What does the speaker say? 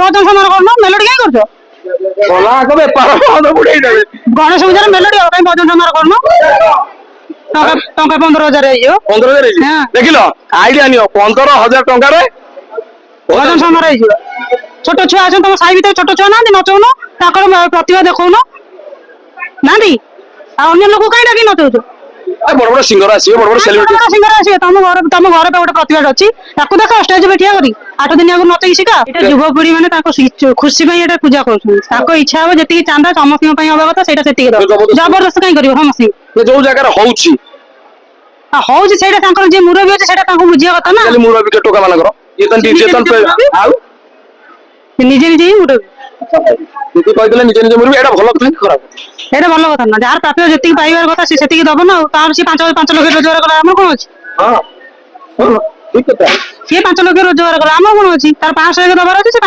ଭଜନ ସମାରୋହ କରୁନ ମେଲୋଡି କାଇଁ କରୁଛ ଗଲା ଆଗ ବେପାର ବନ୍ଦ ବୁଡେଇ ଦେବେ। ଗଣେଶ ପୂଜାରେ ମେଲୋଡି ହବ କାଇଁ ଭଜନ ସମାରୋହ କରୁନ ଟଙ୍କା ଟଙ୍କା 15,000 ହେଇଯିବ 15,000 ହେଇଛି। ହଁ। ଦେଖିଲ ଆଇଡିଆ ନିଅ 15,000 ଟଙ୍କାରେ ଭଜନ ସମାରୋହ ହେଇଯିବ ଛୋଟ ଛୁଆ ଅଛନ୍ତି ତମ ସାହି ଭିତରେ ଛୋଟ ଛୁଆ ନାହାନ୍ତି ନଚଉନ ତାଙ୍କର ପ୍ରତିଭା ଦେଖଉନ ନାହାନ୍ତି ଆଉ ଅନ୍ୟ ଲୋକ କାଇଁ ଡାକି ନଚଉଛ ବଡ ବଡ ସିଙ୍ଗର ଆସିବେ ବଡ ବଡ ସେଲିବ୍ରିଟି ସିଙ୍ଗର ଆସିବେ ତମ ଘରେ ତ ଗୋଟେ ପ୍ରତିଭା ଅଛି ତାକୁ ଦେଖ ଷ୍ଟେଜ ଉପରେ ଠିଆ କରି 8 ଦିନ ଆଗରୁ ନଚେଇକି ଶିଖା ଏଇଟା ଯୁବପିଢି ମାନେ ତାଙ୍କ ଖୁସି ପାଇଁ ଏଟା ପୂଜା କରୁଛନ୍ତି ତାଙ୍କ ଇଚ୍ଛା ହବ ଯେତିକି ଚାନ୍ଦା ସମସ୍ତଙ୍କ ପାଇଁ ହବା କଥା ସେଇଟା ସେତିକି ଦବ ଜବରଦସ୍ତ କାଇଁ କରିବ ସମସ୍ତଙ୍କୁ ଯୋଉ ଜାଗାରେ ହଉଛି ହଉଛି ସେଇଟା ତାଙ୍କର ଯିଏ ମୁରବୀ ଅଛି ସେଇଟା ତାଙ୍କୁ ବୁଝିବା କଥା ନା ଖାଲି ମୁରବି ଟୋକା ମାନଙ୍କର ଇଏ ତ ନିଜେ ତ ଆଉ ନିଜେ ନିଜେ ହିଁ ମୁରବୀ ଯଦି କହିଦେଲେ ନିଜେ ନିଜେ ମୁରବି ଏଇଟା ଭଲ କଥା କି ଖରାପ ଏଇଟା ଭଲ କଥା ନା ଯାହାର ପ୍ରାପ୍ୟ ଯେତିକି ପାଇବାର କଥା ସେ ସେତିକି ଦବ ନା ଆଉ ତାର ସେ 5 ଲକ୍ଷ ରୋଜଗାର କଲା ଆମର କଣ ଅଛି ହଁ ହଁ ଠିକ କଥା ସିଏ 5 ଲକ୍ଷ ରୋଜଗାର କଲା ଆମର କଣ ଅଛି ତାର 500 ଦବାର ଅଛି ସେ